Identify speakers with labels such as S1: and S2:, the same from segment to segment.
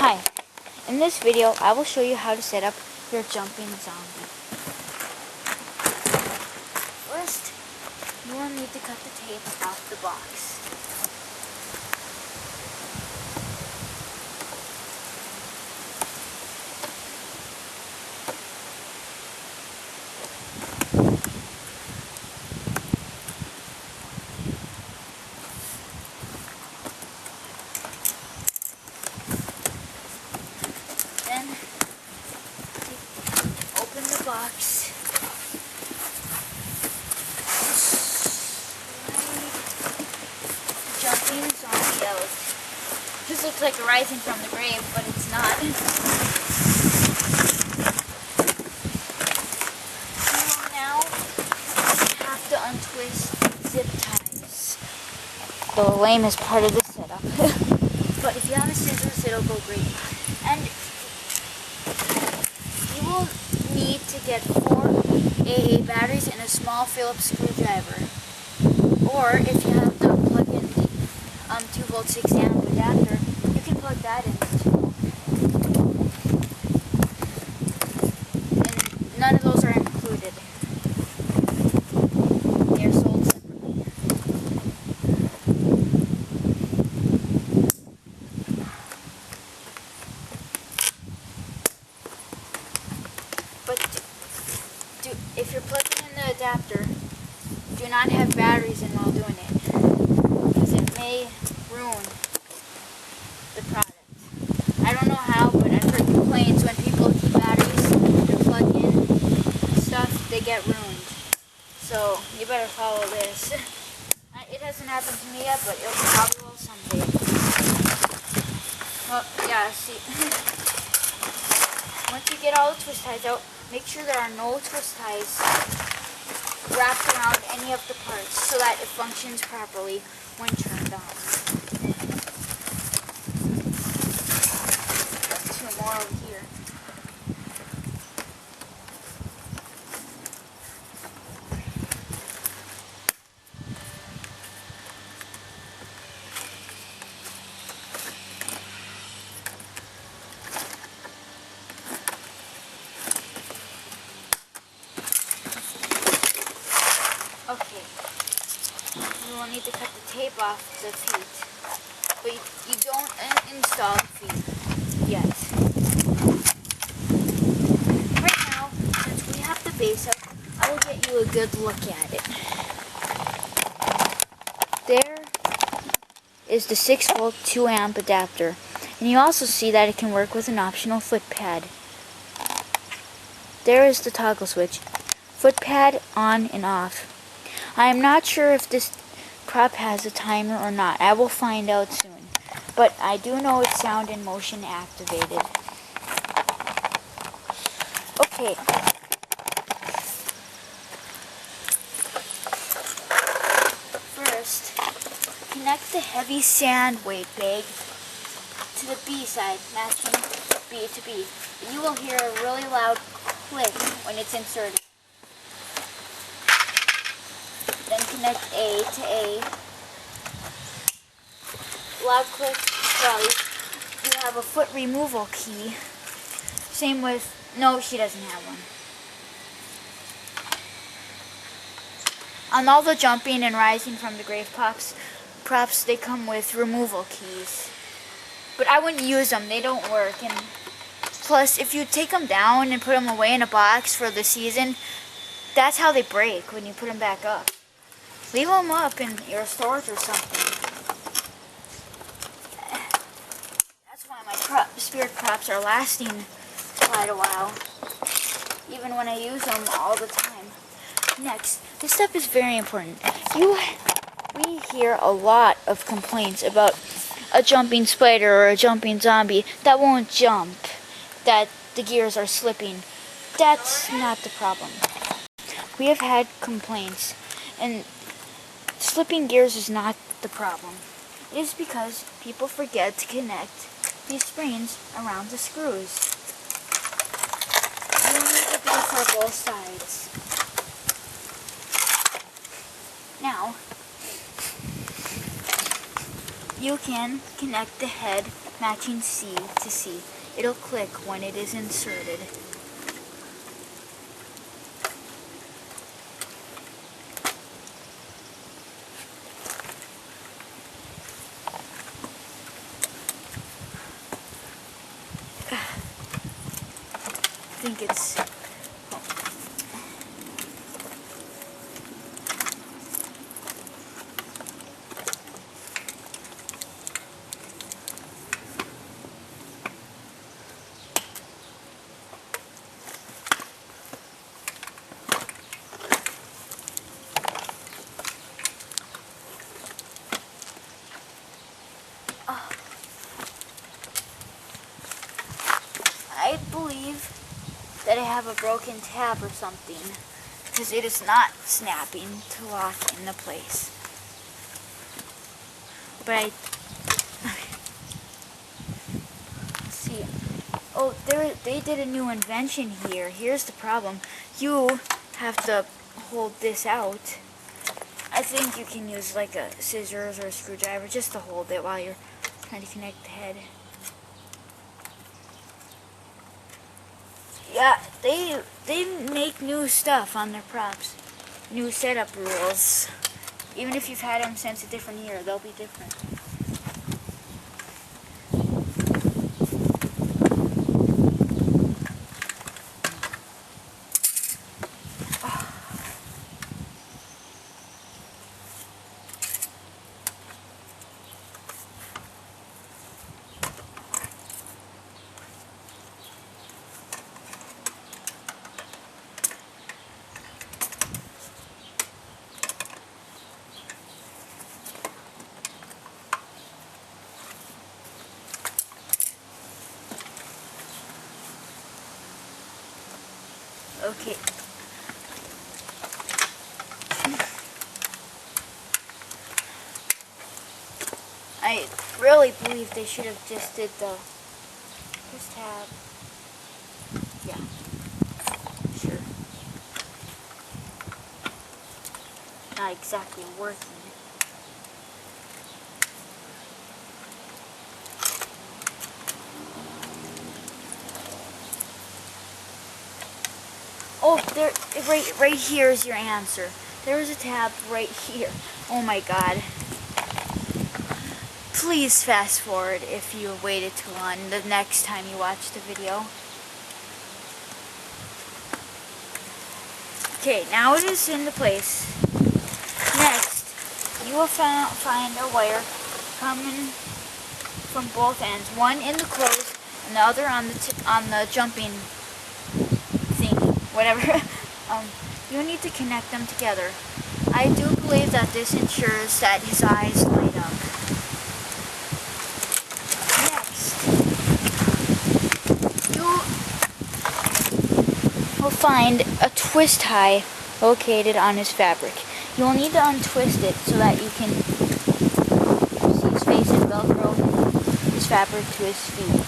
S1: Hi, in this video I will show you how to set up your jumping zombie. First, you will need to cut the tape off the box. Then, open the box. Jumping zombie out. This looks like a rising from the grave, but it's not. Now, you have to untwist zip ties. The lamest part of this setup. But if you have a scissors, it'll go great. And you will need to get 4 AA batteries and a small Phillips screwdriver. Or if you have the plug-in 2-volt 6-amp adapter, you can plug that in too. And none of those are included. They are sold separately. But if you're plugging in the adapter, do not have batteries in while doing it, because it may ruin the product. I don't know how, but I've heard complaints when people keep batteries, they're plugged in stuff, they get ruined. So you better follow this. It hasn't happened to me yet, but it probably will someday. Well, yeah, see. Once you get all the twist ties out, make sure there are no twist ties wrapped around any of the parts so that it functions properly when turned on. Two more over here. Okay, you will need to cut the tape off the feet, but you don't install the feet yet. Right now, since we have the base up, I will get you a good look at it. There is the 6-volt 2-amp adapter, and you also see that it can work with an optional foot pad. There is the toggle switch, foot pad on and off. I am not sure if this prop has a timer or not. I will find out soon. But I do know it's sound and motion activated. Okay. First, connect the heavy sand weight bag to the B side, matching B to B. And you will hear a really loud click when it's inserted. Then connect A to A. Loud click, sorry. You have a foot removal key. Same with, no, she doesn't have one. On all the jumping and rising from the grave props, they come with removal keys. But I wouldn't use them, they don't work. And plus, if you take them down and put them away in a box for the season, that's how they break when you put them back up. Leave them up in your storage or something. That's why my spirit props are lasting quite a while, even when I use them all the time. Next, this step is very important. We hear a lot of complaints about a jumping spider or a jumping zombie that won't jump, that the gears are slipping. That's not the problem. We have had complaints, and slipping gears is not the problem. It is because people forget to connect these springs around the screws. You need to do for both sides. Now, you can connect the head matching C to C. It'll click when it is inserted. I think it's... I believe that I have a broken tab or something, because it is not snapping to lock into place. But let's see. Oh, they did a new invention here. Here's the problem. You have to hold this out. I think you can use like a scissors or a screwdriver just to hold it while you're trying to connect the head. Yeah, they make new stuff on their props. New setup rules. Even if you've had them since a different year, they'll be different. Okay. I really believe they should have just did the twist tab. Yeah. Sure. Not exactly working. Oh, there, right here is your answer. There is a tab right here. Oh my God. Please fast forward if you waited too long the next time you watch the video. Okay, now it is into place. Next, you will find a wire coming from both ends. One in the close and the other on the jumping thing, whatever. You need to connect them together. I do believe that this ensures that his eyes light up. Will find a twist tie located on his fabric. You will need to untwist it so that you can see his face and Velcro his fabric to his feet.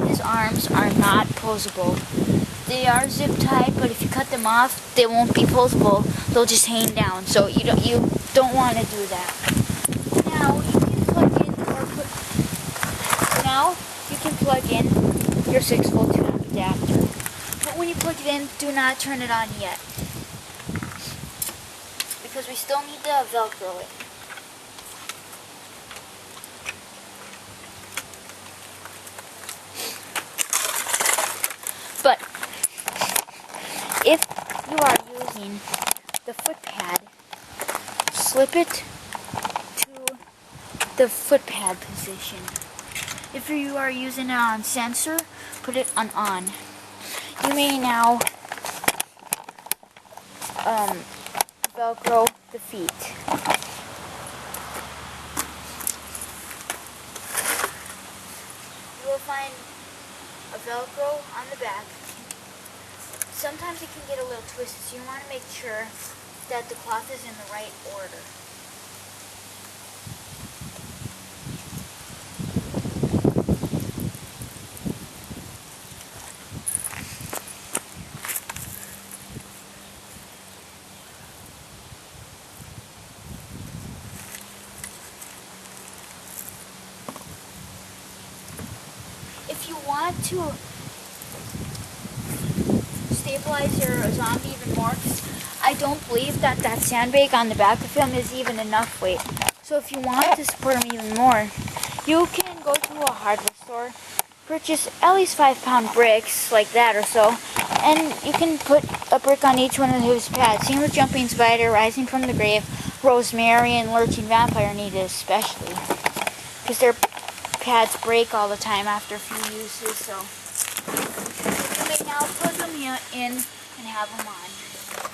S1: His arms are not posable. They are zip tied, but if you cut them off, they won't be posable. They'll just hang down. So you don't want to do that. Now you can plug in your 6-volt tune-up adapter. But when you plug it in, do not turn it on yet, because we still need to Velcro it. But if you are using the foot pad, slip it to the foot pad position. If you are using it on sensor, put it on on. You may now Velcro the feet. You will find a Velcro on the back. Sometimes it can get a little twisted, so you want to make sure that the cloth is in the right order. to stabilize your zombie even more, 'cause I don't believe that sandbag on the back of him is even enough weight. So if you want to support him even more, you can go to a hardware store, purchase at least 5-pound bricks, like that or so, and you can put a brick on each one of his pads. Same with Jumping Spider, Rising from the Grave, Rosemary, and Lurching Vampire needed especially, because their pads break all the time after a few uses. So you may now put them in and have them on.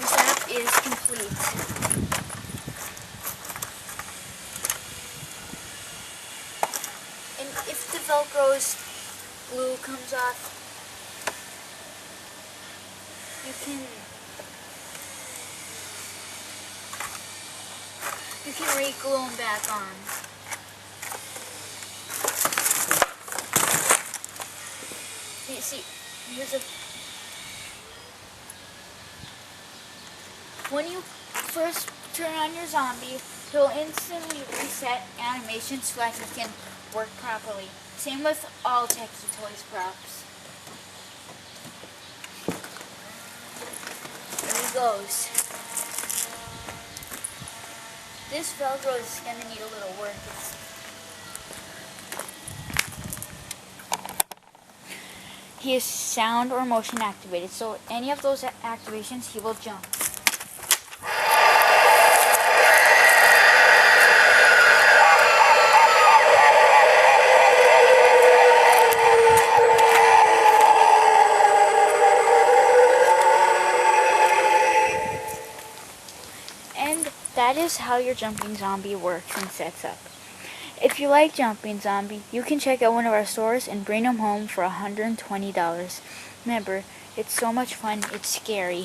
S1: The setup is complete. And if the Velcro's glue comes off, you can re-glue them back on. You see, when you first turn on your zombie, he'll instantly reset animation so that he can work properly. Same with all Techie Toys props. There he goes. This Velcro is going to need a little work. He is sound or motion activated, so any of those activations, he will jump. And that is how your Jumping Zombie works and sets up. If you like Jumping Zombie, you can check out one of our stores and bring him home for $120. Remember, it's so much fun, it's scary.